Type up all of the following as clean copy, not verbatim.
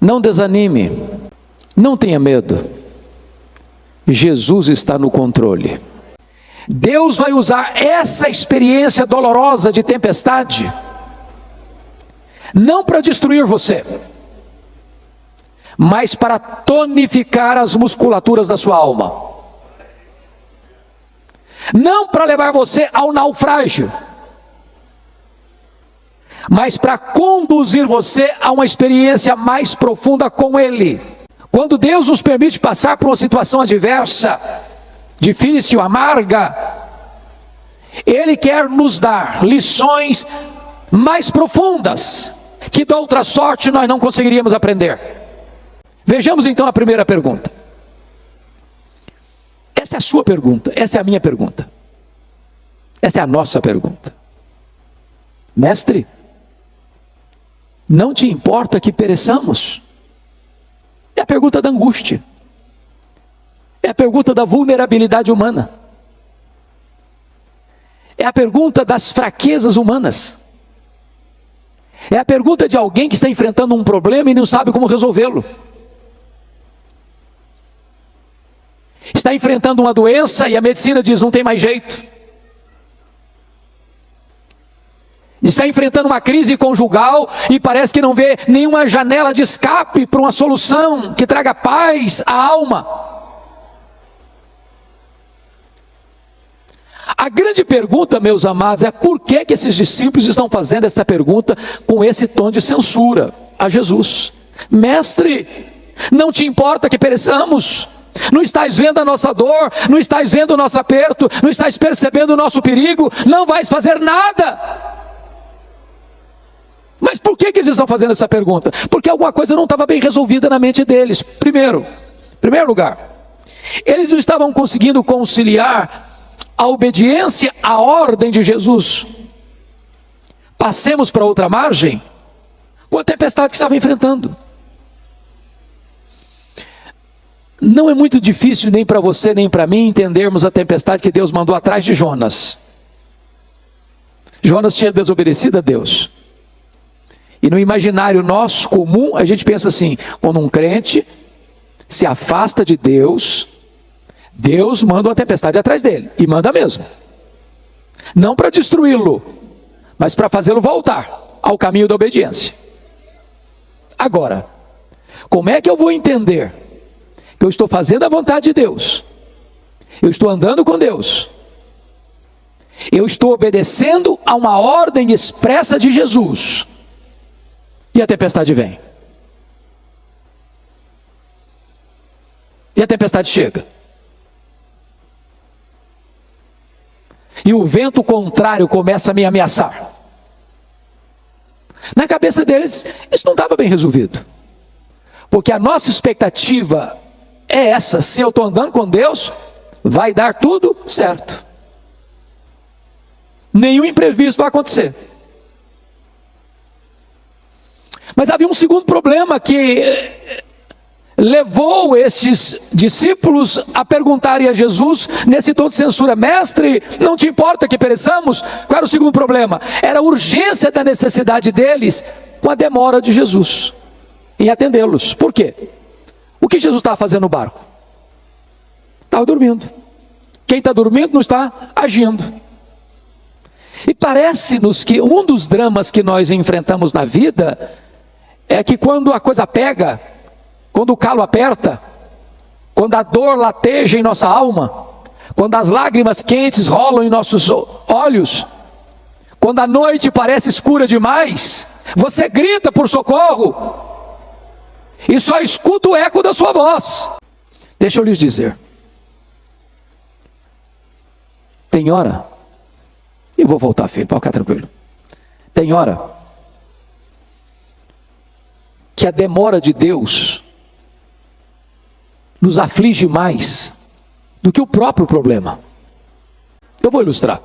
Não desanime, não tenha medo. Jesus está no controle. Deus vai usar essa experiência dolorosa de tempestade, não para destruir você, mas para tonificar as musculaturas da sua alma. Não para levar você ao naufrágio, mas para conduzir você a uma experiência mais profunda com Ele. Quando Deus nos permite passar por uma situação adversa, difícil, amarga, Ele quer nos dar lições mais profundas, que da outra sorte nós não conseguiríamos aprender. Vejamos então a primeira pergunta. Esta é a sua pergunta, esta é a minha pergunta, esta é a nossa pergunta. Mestre, não te importa que pereçamos? É a pergunta da angústia, é a pergunta da vulnerabilidade humana, é a pergunta das fraquezas humanas, é a pergunta de alguém que está enfrentando um problema e não sabe como resolvê-lo. Está enfrentando uma doença e a medicina diz não tem mais jeito. Está enfrentando uma crise conjugal e parece que não vê nenhuma janela de escape para uma solução que traga paz à alma. A grande pergunta, meus amados, é por que esses discípulos estão fazendo essa pergunta com esse tom de censura a Jesus? Mestre, não te importa que pereçamos? Não estás vendo a nossa dor? Não estás vendo o nosso aperto? Não estás percebendo o nosso perigo? Não vais fazer nada. Mas por que eles estão fazendo essa pergunta? Porque alguma coisa não estava bem resolvida na mente deles. Primeiro lugar, eles não estavam conseguindo conciliar a obediência à ordem de Jesus. Passemos para outra margem com a tempestade que estava enfrentando. Não é muito difícil nem para você nem para mim entendermos a tempestade que Deus mandou atrás de Jonas. Jonas tinha desobedecido a Deus. E no imaginário nosso comum, a gente pensa assim: quando um crente se afasta de Deus, Deus manda uma tempestade atrás dele, e manda mesmo. Não para destruí-lo, mas para fazê-lo voltar ao caminho da obediência. Agora, como é que eu vou entender que eu estou fazendo a vontade de Deus, eu estou andando com Deus, eu estou obedecendo a uma ordem expressa de Jesus, e a tempestade vem? E a tempestade chega, e o vento contrário começa a me ameaçar. Na cabeça deles, isso não estava bem resolvido, porque a nossa expectativa é essa: se eu estou andando com Deus, vai dar tudo certo, nenhum imprevisto vai acontecer. Mas havia um segundo problema que levou esses discípulos a perguntarem a Jesus nesse tom de censura: mestre, não te importa que pereçamos? Qual era o segundo problema? Era a urgência da necessidade deles com a demora de Jesus em atendê-los. Por quê? O que Jesus estava fazendo no barco? Estava dormindo. Quem está dormindo não está agindo. E parece-nos que um dos dramas que nós enfrentamos na vida é que quando a coisa pega, quando o calo aperta, quando a dor lateja em nossa alma, quando as lágrimas quentes rolam em nossos olhos, quando a noite parece escura demais, você grita por socorro e só escuta o eco da sua voz. Deixa eu lhes dizer, tem hora, eu vou voltar, filho, pode ficar tranquilo. Tem hora que a demora de Deus nos aflige mais do que o próprio problema. Eu vou ilustrar.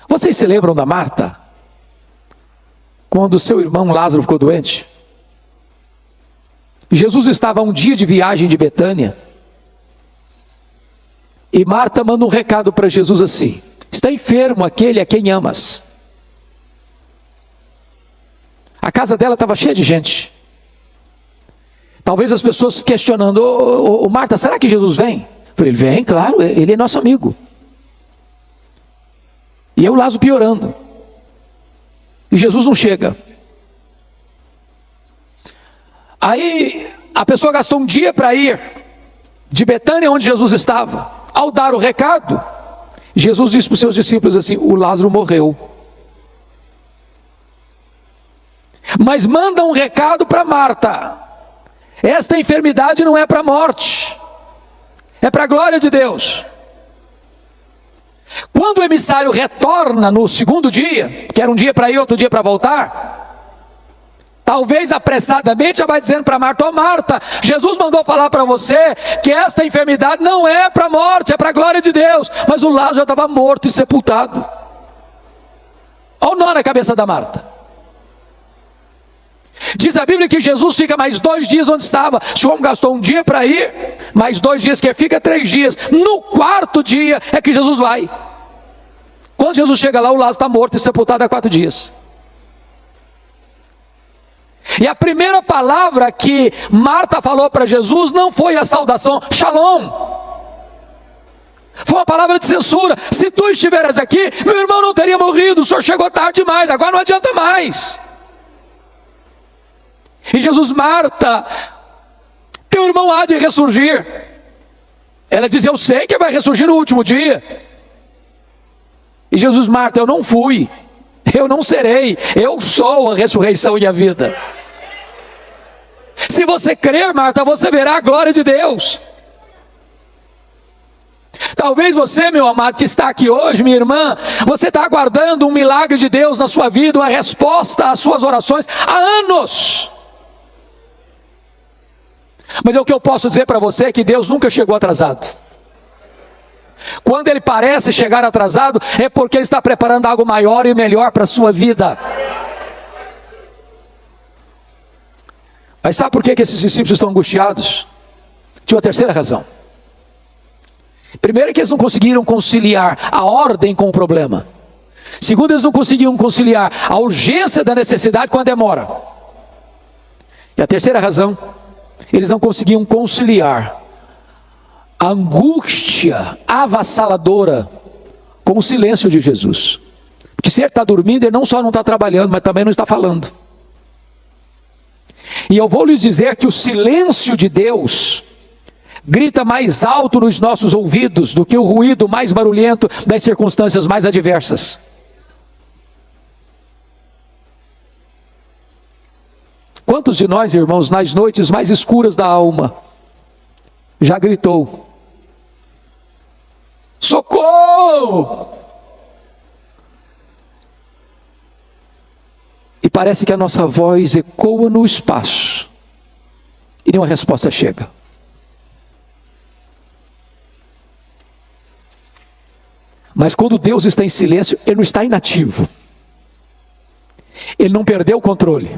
Vocês se lembram da Marta? Quando seu irmão Lázaro ficou doente? Jesus estava a um dia de viagem de Betânia, e Marta manda um recado para Jesus assim: está enfermo aquele a quem amas. A casa dela estava cheia de gente, Talvez as pessoas questionando: ô Marta, será que Jesus vem? Eu falei: ele vem, claro, ele é nosso amigo. E eu, Lázaro, piorando. E Jesus não chega. Aí a pessoa gastou um dia para ir de Betânia, onde Jesus estava. Ao dar o recado, Jesus disse para os seus discípulos assim: o Lázaro morreu. Mas manda um recado para Marta: esta enfermidade não é para a morte, é para a glória de Deus. Quando o emissário retorna no segundo dia, que era um dia para ir, outro dia para voltar, talvez apressadamente já vai dizendo para Marta: ó Marta, Jesus mandou falar para você que esta enfermidade não é para a morte, é para a glória de Deus. Mas o Lázaro já estava morto e sepultado. Olha o nó na cabeça da Marta. Diz a Bíblia que Jesus fica mais 2 dias onde estava. João gastou um dia para ir, mais 2 dias que fica, 3 dias. No 4º dia é que Jesus vai. Quando Jesus chega lá, o Lázaro está morto e sepultado há 4 dias. E a primeira palavra que Marta falou para Jesus não foi a saudação Shalom. Foi uma palavra de censura: se tu estiveras aqui, meu irmão não teria morrido, o senhor chegou tarde demais, agora não adianta mais. E Jesus: Marta, teu irmão há de ressurgir. Ela diz: eu sei que vai ressurgir no último dia. E Jesus: Marta, eu não fui, eu não serei, eu sou a ressurreição e a vida. Se você crer, Marta, você verá a glória de Deus. Talvez você, meu amado, que está aqui hoje, minha irmã, você está aguardando um milagre de Deus na sua vida, uma resposta às suas orações há anos. Mas o que eu posso dizer para você é que Deus nunca chegou atrasado. Quando Ele parece chegar atrasado, é porque Ele está preparando algo maior e melhor para a sua vida. Mas sabe por que esses discípulos estão angustiados? Tinha uma terceira razão. Primeiro é que eles não conseguiram conciliar a ordem com o problema. Segundo, eles não conseguiam conciliar a urgência da necessidade com a demora. E a terceira razão: eles não conseguiam conciliar a angústia avassaladora com o silêncio de Jesus. Porque se ele está dormindo, ele não só não está trabalhando, mas também não está falando. E eu vou lhes dizer que o silêncio de Deus grita mais alto nos nossos ouvidos do que o ruído mais barulhento das circunstâncias mais adversas. Quantos de nós, irmãos, nas noites mais escuras da alma, já gritou: socorro! E parece que a nossa voz ecoa no espaço e nenhuma resposta chega. Mas quando Deus está em silêncio, Ele não está inativo. Ele não perdeu o controle.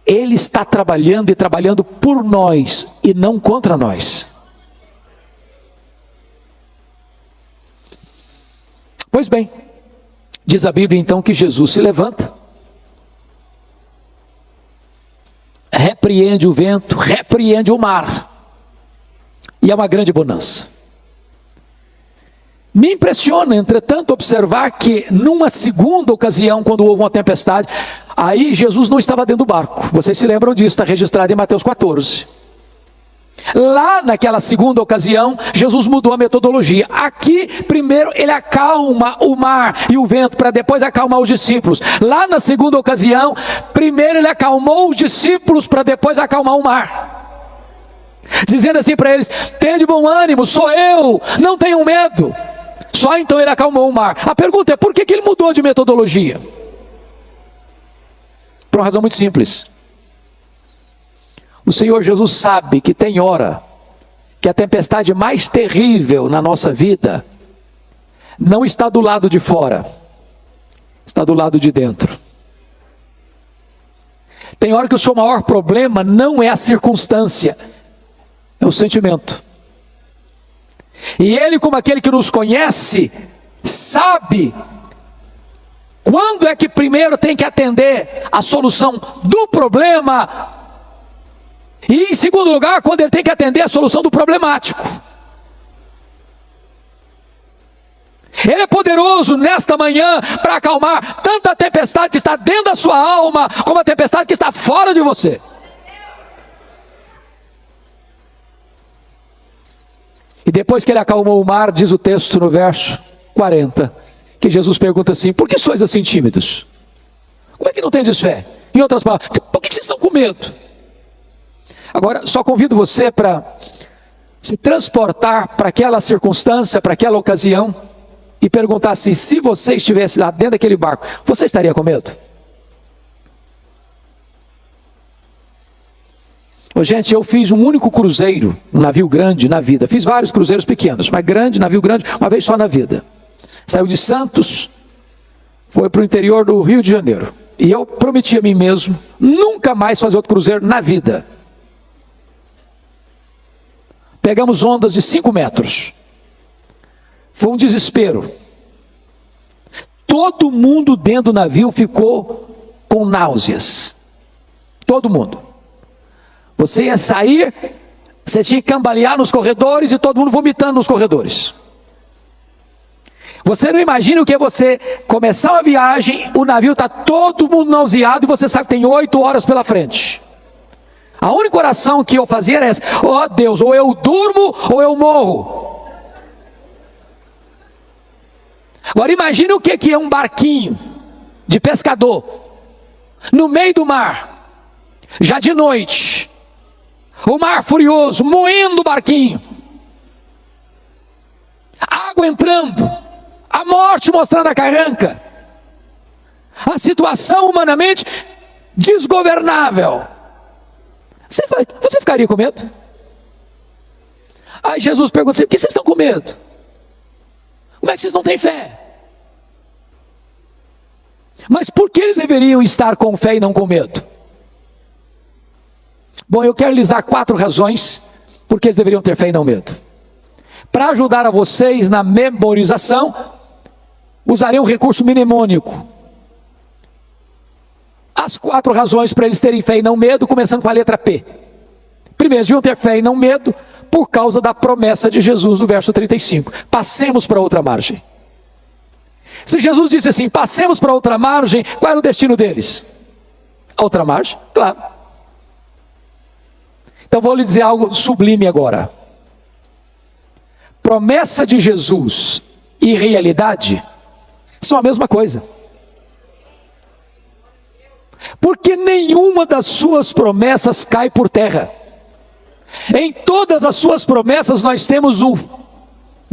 Ele está trabalhando e trabalhando por nós e não contra nós. Pois bem, diz a Bíblia então que Jesus se levanta, repreende o vento, repreende o mar, e é uma grande bonança. Me impressiona, entretanto, observar que numa segunda ocasião, quando houve uma tempestade, aí Jesus não estava dentro do barco. Vocês se lembram disso, está registrado em Mateus 14. Lá naquela segunda ocasião, Jesus mudou a metodologia. Aqui, primeiro, ele acalma o mar e o vento, para depois acalmar os discípulos. Lá na segunda ocasião, primeiro ele acalmou os discípulos, para depois acalmar o mar. Dizendo assim para eles: tende bom ânimo, sou eu, não tenham medo. Só então ele acalmou o mar. A pergunta é: por que ele mudou de metodologia? Por uma razão muito simples. O Senhor Jesus sabe que tem hora que a tempestade mais terrível na nossa vida não está do lado de fora, está do lado de dentro. Tem hora que o seu maior problema não é a circunstância, é o sentimento. E Ele, como aquele que nos conhece, sabe quando é que primeiro tem que atender a solução do problema E em segundo lugar, quando ele tem que atender a solução do problemático. Ele é poderoso nesta manhã para acalmar tanto a tempestade que está dentro da sua alma, como a tempestade que está fora de você. E depois que ele acalmou o mar, diz o texto no verso 40, que Jesus pergunta assim: por que sois assim tímidos? Como é que não tendes fé? Em outras palavras, por que vocês estão com medo? Agora, só convido você para se transportar para aquela circunstância, para aquela ocasião, e perguntar assim: se você estivesse lá dentro daquele barco, você estaria com medo? Ô, gente, eu fiz um único cruzeiro, um navio grande na vida. Fiz vários cruzeiros pequenos, mas grande, navio grande, uma vez só na vida. Saiu de Santos, foi para o interior do Rio de Janeiro. E eu prometi a mim mesmo nunca mais fazer outro cruzeiro na vida. Pegamos ondas de 5 metros. Foi um desespero. Todo mundo dentro do navio ficou com náuseas. Todo mundo. Você ia sair, você tinha que cambalear nos corredores e todo mundo vomitando nos corredores. Você não imagina o que é você começar uma viagem, o navio está todo mundo nauseado e você sabe que tem 8 horas pela frente. A única oração que eu fazia era essa: ó Deus, ou eu durmo ou eu morro. Agora imagine o que é um barquinho de pescador no meio do mar, já de noite, o mar furioso, moendo o barquinho, água entrando, a morte mostrando a carranca, a situação humanamente desgovernável. Você ficaria com medo? Aí Jesus pergunta assim: por que vocês estão com medo? Como é que vocês não têm fé? Mas por que eles deveriam estar com fé e não com medo? Bom, eu quero lhes dar 4 razões por que eles deveriam ter fé e não medo. Para ajudar a vocês na memorização, usarei um recurso mnemônico. As 4 razões para eles terem fé e não medo, começando com a letra P. Primeiro, eles deviam ter fé e não medo por causa da promessa de Jesus no verso 35. Passemos para outra margem. Se Jesus disse assim: passemos para outra margem, qual era o destino deles? A outra margem? Claro. Então vou lhe dizer algo sublime agora. Promessa de Jesus e realidade são a mesma coisa. Porque nenhuma das suas promessas cai por terra. Em todas as suas promessas nós temos o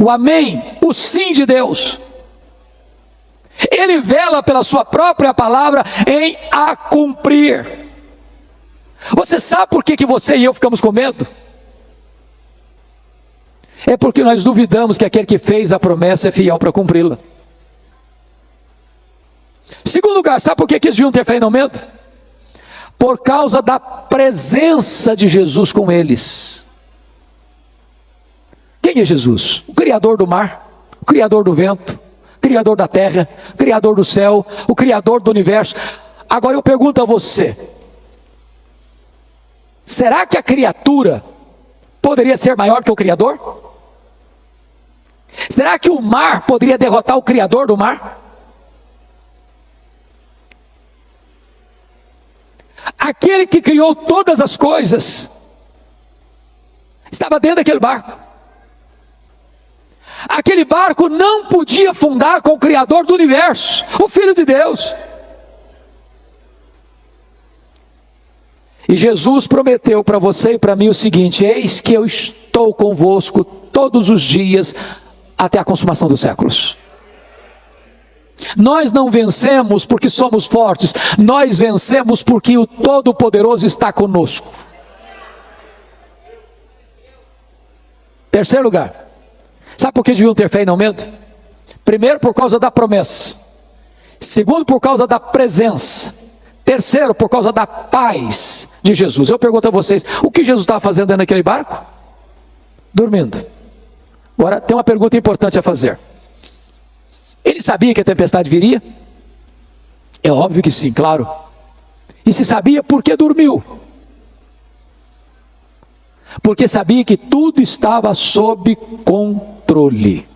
amém, o sim de Deus. Ele vela pela sua própria palavra em a cumprir. Você sabe por que você e eu ficamos com medo? É porque nós duvidamos que aquele que fez a promessa é fiel para cumpri-la. Segundo lugar, sabe por que eles deviam ter fé e não medo? Por causa da presença de Jesus com eles. Quem é Jesus? O Criador do mar, o Criador do vento, o Criador da terra, o Criador do céu, o Criador do universo. Agora eu pergunto a você: será que a criatura poderia ser maior que o Criador? Será que o mar poderia derrotar o Criador do mar? Aquele que criou todas as coisas estava dentro daquele barco. Aquele barco não podia afundar com o Criador do universo, o Filho de Deus. E Jesus prometeu para você e para mim o seguinte: eis que eu estou convosco todos os dias até a consumação dos séculos. Nós não vencemos porque somos fortes, nós vencemos porque o Todo-Poderoso está conosco. Terceiro lugar, sabe por que deviam ter fé e não medo? Primeiro, por causa da promessa. Segundo, por causa da presença. Terceiro, por causa da paz de Jesus. Eu pergunto a vocês: o que Jesus estava fazendo dentro daquele barco? Dormindo. Agora, tem uma pergunta importante a fazer. Ele sabia que a tempestade viria? É óbvio que sim, claro. E se sabia, por que dormiu? porque sabia que tudo estava sob controle.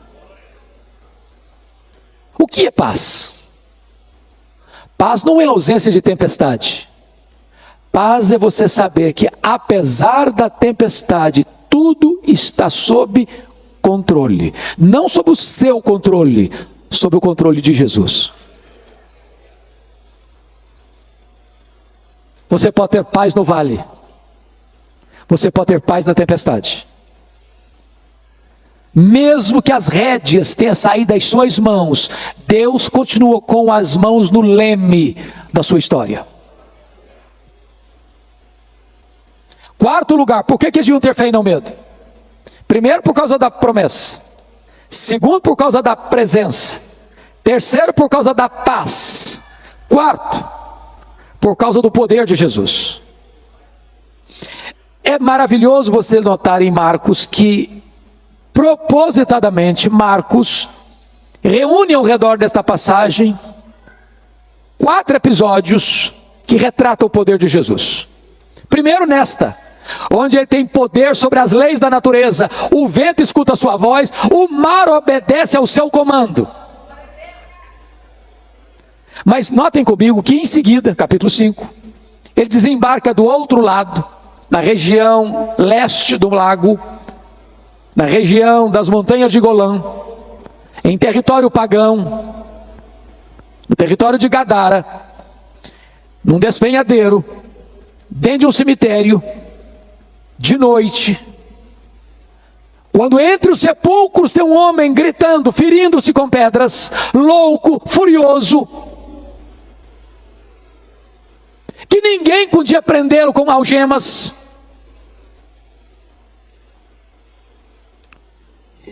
O que é paz? Paz não é ausência de tempestade. Paz é você saber que apesar da tempestade, tudo está sob controle. Não sob o seu controle, sob o controle de Jesus. Você pode ter paz no vale. Você pode ter paz na tempestade. Mesmo que as rédeas tenham saído das suas mãos, Deus continua com as mãos no leme da sua história. Quarto lugar, por que eles deviam ter fé e não medo? Primeiro, por causa da promessa. Segundo, por causa da presença. Terceiro, por causa da paz. Quarto, por causa do poder de Jesus. É maravilhoso você notar em Marcos que, propositadamente, Marcos reúne ao redor desta passagem 4 episódios que retratam o poder de Jesus. Primeiro nesta, onde ele tem poder sobre as leis da natureza, o vento escuta a sua voz, o mar obedece ao seu comando. Mas notem comigo que em seguida, capítulo 5, ele desembarca do outro lado, na região leste do lago, na região das montanhas de Golã, em território pagão, no território de Gadara, num despenhadeiro, dentro de um cemitério, de noite, quando entre os sepulcros tem um homem gritando, ferindo-se com pedras, louco, furioso, que ninguém podia prendê-lo com algemas.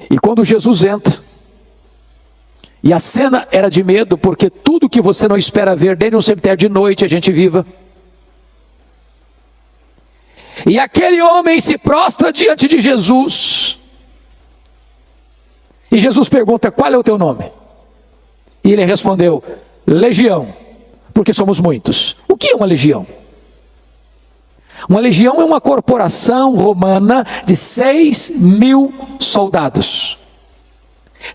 E quando Jesus entra, e a cena era de medo, porque tudo que você não espera ver dentro de um cemitério de noite, a gente viva. E aquele homem se prostra diante de Jesus. E Jesus pergunta: qual é o teu nome? E ele respondeu: Legião, porque somos muitos. O que é uma legião? Uma legião é uma corporação romana de 6.000 soldados.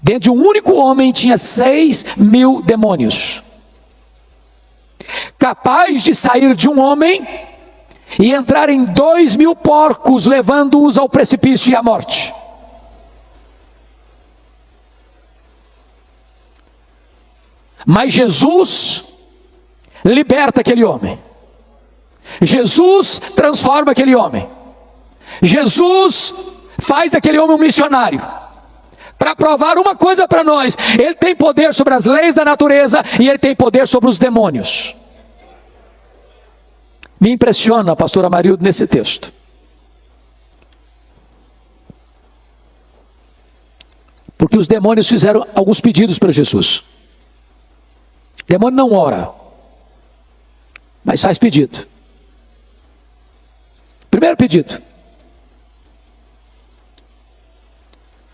Dentro de um único homem tinha 6.000 demônios, capaz de sair de um homem e entrar em 2.000 porcos, levando-os ao precipício e à morte. Mas Jesus liberta aquele homem. Jesus transforma aquele homem. Jesus faz daquele homem um missionário, para provar uma coisa para nós: ele tem poder sobre as leis da natureza e ele tem poder sobre os demônios. Me impressiona, pastor Amarildo, nesse texto, porque os demônios fizeram alguns pedidos para Jesus. O demônio não ora, mas faz pedido. Primeiro pedido: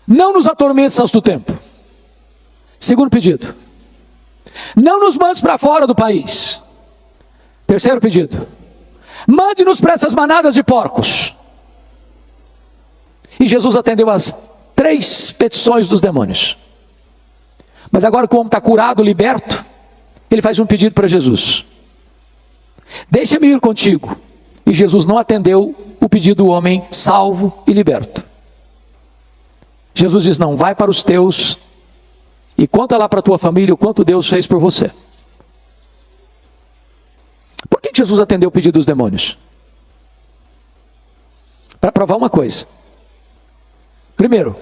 não nos atormentes antes do tempo. Segundo pedido: não nos mandes para fora do país. Terceiro pedido: mande-nos para essas manadas de porcos. E Jesus atendeu as 3 petições dos demônios. Mas agora que o homem está curado, liberto, ele faz um pedido para Jesus: deixa-me ir contigo. E Jesus não atendeu o pedido do homem salvo e liberto. Jesus diz: não, vai para os teus e conta lá para a tua família o quanto Deus fez por você. Por que Jesus atendeu o pedido dos demônios? Para provar uma coisa. Primeiro,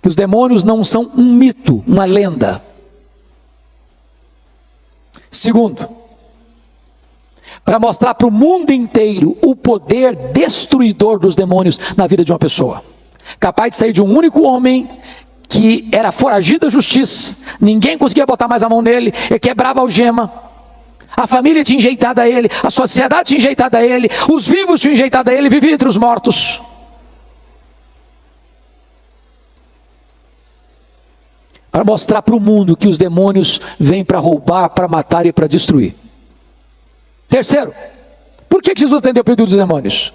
que os demônios não são um mito, uma lenda. Segundo, para mostrar para o mundo inteiro o poder destruidor dos demônios na vida de uma pessoa. Capaz de sair de um único homem que era foragido da justiça, ninguém conseguia botar mais a mão nele, ele quebrava a algema, a família tinha enjeitado a ele, a sociedade tinha enjeitado a ele, os vivos tinham enjeitado a ele, vivia entre os mortos. Para mostrar para o mundo que os demônios vêm para roubar, para matar e para destruir. Terceiro, por que Jesus atendeu o pedido dos demônios?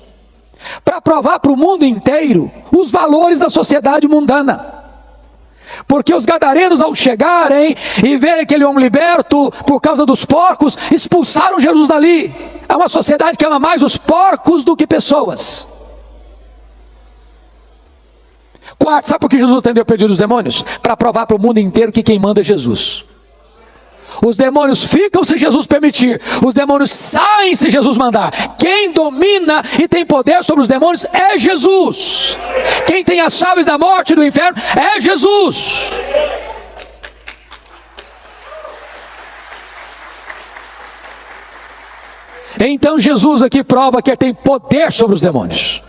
para provar para o mundo inteiro os valores da sociedade mundana. Porque os gadarenos, ao chegarem e verem aquele homem liberto por causa dos porcos, expulsaram Jesus dali. É uma sociedade que ama mais os porcos do que pessoas. Quarto, sabe por que Jesus atendeu o pedido dos demônios? Para provar para o mundo inteiro que quem manda é Jesus. Os demônios ficam se Jesus permitir. Os demônios saem se Jesus mandar. Quem domina e tem poder sobre os demônios é Jesus. Quem tem as chaves da morte e do inferno é Jesus. Então Jesus aqui prova que ele tem poder sobre os demônios.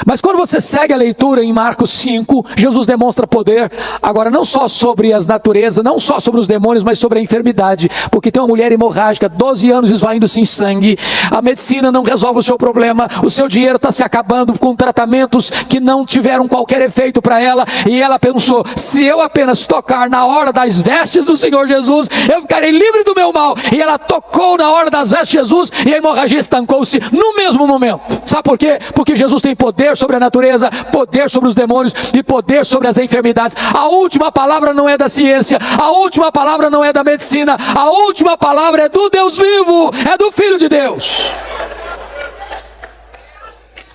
Mas quando você segue a leitura em Marcos 5, Jesus demonstra poder, agora não só sobre as naturezas, não só sobre os demônios, mas sobre a enfermidade, porque tem uma mulher hemorrágica, 12 anos esvaindo-se em sangue, a medicina não resolve o seu problema, o seu dinheiro está se acabando com tratamentos que não tiveram qualquer efeito para ela, e ela pensou, se eu apenas tocar na hora das vestes do Senhor Jesus, eu ficarei livre do meu mal, e ela tocou na hora das vestes de Jesus, e a hemorragia estancou-se no mesmo momento. Sabe por quê? Porque Jesus tem poder sobre a natureza, poder sobre os demônios e poder sobre as enfermidades. A última palavra não é da ciência, a última palavra não é da medicina, a última palavra é do Deus vivo, é do Filho de Deus.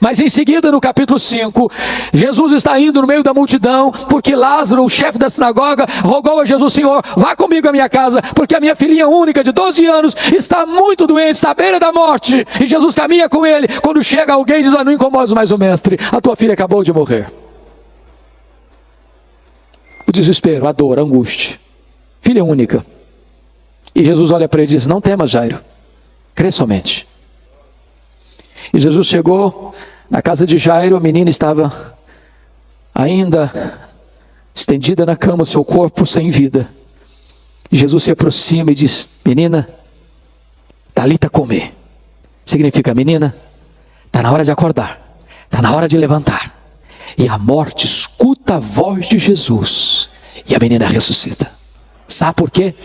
Mas em seguida, no capítulo 5, Jesus está indo no meio da multidão, porque Lázaro, o chefe da sinagoga, rogou a Jesus, Senhor, vá comigo à minha casa, porque a minha filhinha única de 12 anos está muito doente, está à beira da morte. E Jesus caminha com ele. Quando chega alguém, diz, não incomodes mais o mestre, a tua filha acabou de morrer. O desespero, a dor, a angústia. Filha única. E Jesus olha para ele e diz, não temas, Jairo, crê somente. E Jesus chegou na casa de Jairo, a menina estava ainda estendida na cama, seu corpo sem vida. E Jesus se aproxima e diz, menina, talita cumi. Significa, menina, está na hora de acordar, está na hora de levantar. E a morte escuta a voz de Jesus, e a menina ressuscita. Sabe por quê?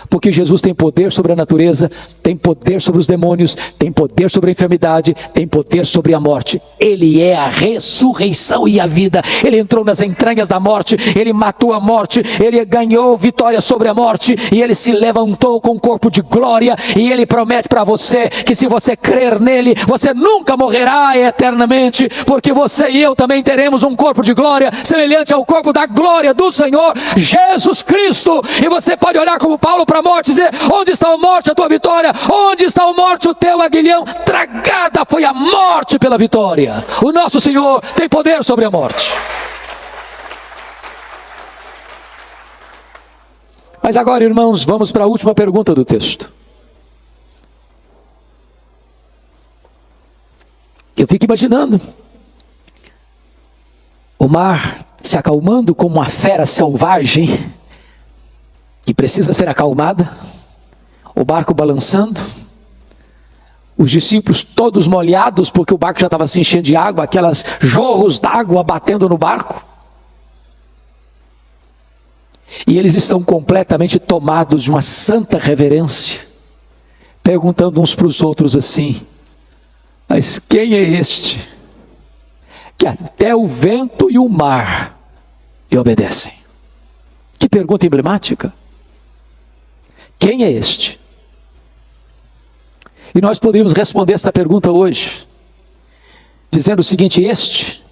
Porque Jesus tem poder sobre a natureza, tem poder sobre os demônios, tem poder sobre a enfermidade, tem poder sobre a morte. Ele é a ressurreição e a vida. Ele entrou nas entranhas da morte, ele matou a morte, ele ganhou vitória sobre a morte, e ele se levantou com um corpo de glória, e ele promete para você, que se você crer nele, você nunca morrerá eternamente, porque você e eu também teremos um corpo de glória, semelhante ao corpo da glória do Senhor Jesus Cristo. E você pode olhar como Paulo para a morte e dizer, onde está a morte, a tua vitória? Onde está a morte, o teu aguilhão? Tragada foi a morte pela vitória. O nosso Senhor tem poder sobre a morte. Mas agora, irmãos, vamos para a última pergunta do texto. Eu fico imaginando o mar se acalmando como uma fera selvagem que precisa ser acalmada, o barco balançando, os discípulos todos molhados, porque o barco já estava se enchendo de água, aquelas jorros d'água batendo no barco, e eles estão completamente tomados de uma santa reverência, perguntando uns para os outros assim, mas quem é este, que até o vento e o mar lhe obedecem? Que pergunta emblemática. Quem é este? E nós poderíamos responder essa pergunta hoje, dizendo o seguinte, este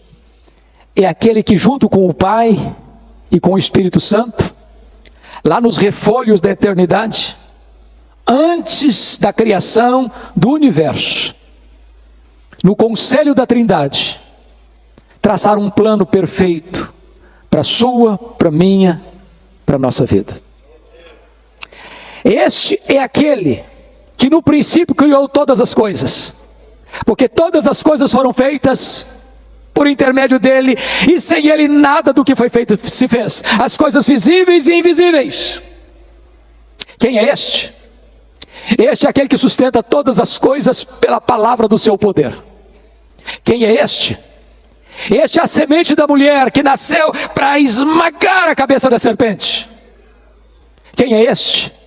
é aquele que junto com o Pai e com o Espírito Santo, lá nos refolhos da eternidade, antes da criação do universo, no conselho da Trindade, traçaram um plano perfeito para a sua, para a minha, para a nossa vida. Este é aquele que no princípio criou todas as coisas, porque todas as coisas foram feitas por intermédio dele, e sem ele nada do que foi feito se fez, as coisas visíveis e invisíveis. Quem é este? Este é aquele que sustenta todas as coisas pela palavra do seu poder. Quem é este? Este é a semente da mulher que nasceu para esmagar a cabeça da serpente. Quem é este?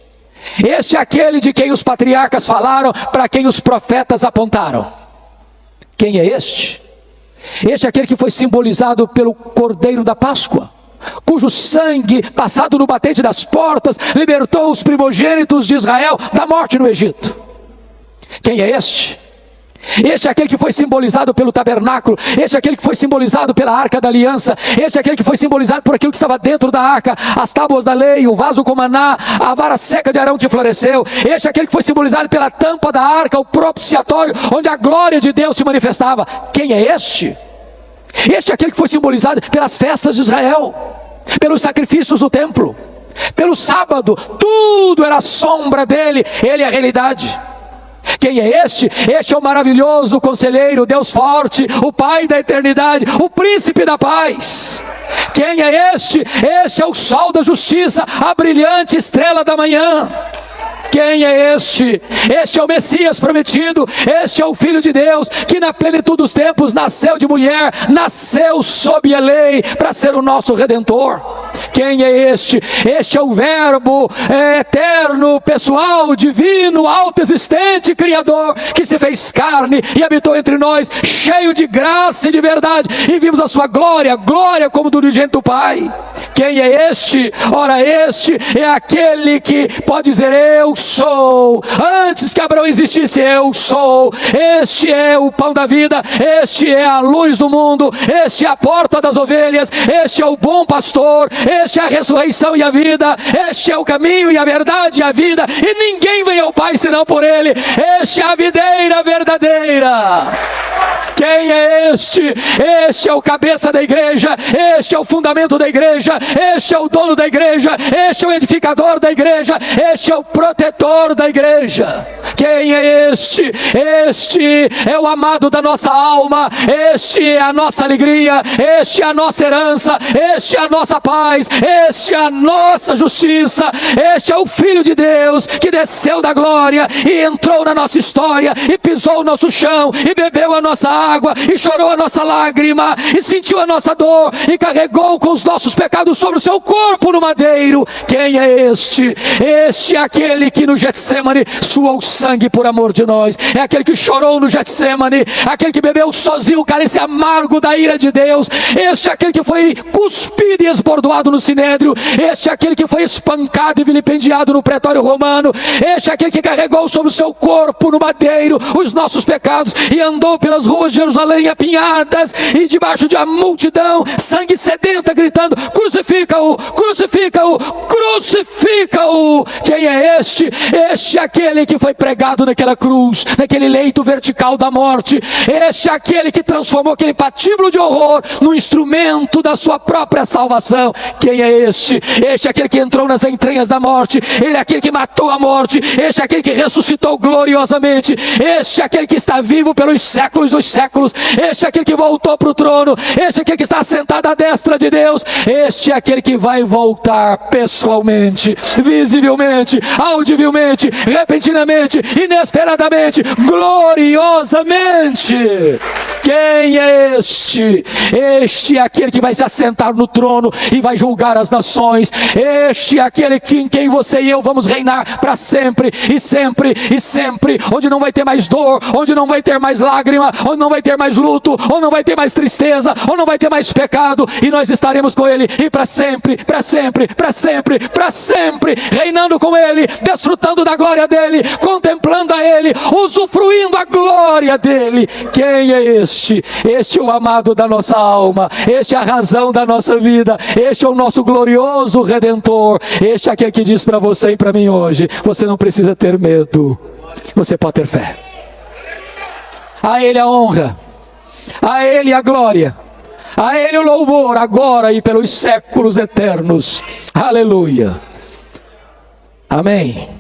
Este é aquele de quem os patriarcas falaram, para quem os profetas apontaram. Quem é este? Este é aquele que foi simbolizado pelo Cordeiro da Páscoa, cujo sangue, passado no batente das portas, libertou os primogênitos de Israel da morte no Egito. Quem é este? Este é aquele que foi simbolizado pelo tabernáculo. Este é aquele que foi simbolizado pela arca da aliança. Este é aquele que foi simbolizado por aquilo que estava dentro da arca: as tábuas da lei, o vaso com maná, a vara seca de Arão que floresceu. Este é aquele que foi simbolizado pela tampa da arca, o propiciatório, onde a glória de Deus se manifestava. Quem é este? Este é aquele que foi simbolizado pelas festas de Israel, pelos sacrifícios do templo, pelo sábado. Tudo era a sombra dele. Ele é a realidade. Quem é este? Este é o maravilhoso conselheiro, Deus forte, o Pai da eternidade, o príncipe da paz. Quem é este? Este é o sol da justiça, a brilhante estrela da manhã. Quem é este? Este é o Messias prometido. Este é o Filho de Deus, que na plenitude dos tempos nasceu de mulher, nasceu sob a lei, para ser o nosso Redentor. Quem é este? Este é o Verbo eterno, pessoal, divino, autoexistente, Criador, que se fez carne e habitou entre nós, cheio de graça e de verdade, e vimos a sua glória, glória como do unigênito Pai. Quem é este? Ora, este é aquele que pode dizer: eu sou. Antes que Abraão existisse, eu sou. Este é o pão da vida, este é a luz do mundo, este é a porta das ovelhas, este é o bom pastor, este é a ressurreição e a vida, este é o caminho e a verdade e a vida, e ninguém vem ao Pai senão por ele. Este é a videira verdadeira. Quem é este? Este é o cabeça da igreja, este é o fundamento da igreja, este é o dono da igreja, este é o edificador da igreja, este é o protetor da igreja. Quem é este? Este é o amado da nossa alma, este é a nossa alegria, este é a nossa herança, este é a nossa paz, este é a nossa justiça, este é o Filho de Deus que desceu da glória e entrou na nossa história e pisou o nosso chão e bebeu a nossa água e chorou a nossa lágrima e sentiu a nossa dor e carregou com os nossos pecados sobre o seu corpo no madeiro. Quem é este? Este é aquele que no Getsemane suou sangue por amor de nós, é aquele que chorou no Getsemane, aquele que bebeu sozinho o cálice amargo da ira de Deus. Este é aquele que foi cuspido e esbordoado no sinédrio, este é aquele que foi espancado e vilipendiado no pretório romano, este é aquele que carregou sobre o seu corpo no madeiro os nossos pecados e andou pelas ruas de Jerusalém apinhadas e debaixo de uma multidão sangue sedenta gritando: crucifica-o, crucifica-o, crucifica-o. Quem é este? Este é aquele que foi pregado naquela cruz, naquele leito vertical da morte. Este é aquele que transformou aquele patíbulo de horror no instrumento da sua própria salvação. Quem é este? Este é aquele que entrou nas entranhas da morte, ele é aquele que matou a morte, este é aquele que ressuscitou gloriosamente, este é aquele que está vivo pelos séculos dos séculos, este é aquele que voltou para o trono, este é aquele que está sentado à destra de Deus, este é aquele que vai voltar pessoalmente, visivelmente, audivelmente, repentinamente, inesperadamente, gloriosamente. Quem é este? Este é aquele que vai se assentar no trono e vai julgar as nações. Este é aquele em quem você e eu vamos reinar para sempre e sempre e sempre, onde não vai ter mais dor, onde não vai ter mais lágrima, onde não vai ter mais luto, onde não vai ter mais tristeza, onde não vai ter mais pecado, e nós estaremos com ele e para sempre, para sempre, para sempre, para sempre, reinando com ele, desfrutando da glória dele, contemplando a ele, usufruindo a glória dele. Quem é este? Este é o amado da nossa alma, este é a razão da nossa vida, este é o nosso glorioso Redentor, este é aquele que diz para você e para mim hoje: você não precisa ter medo, você pode ter fé. A ele a honra, a ele a glória, a ele o louvor, agora e pelos séculos eternos. Aleluia. Amém.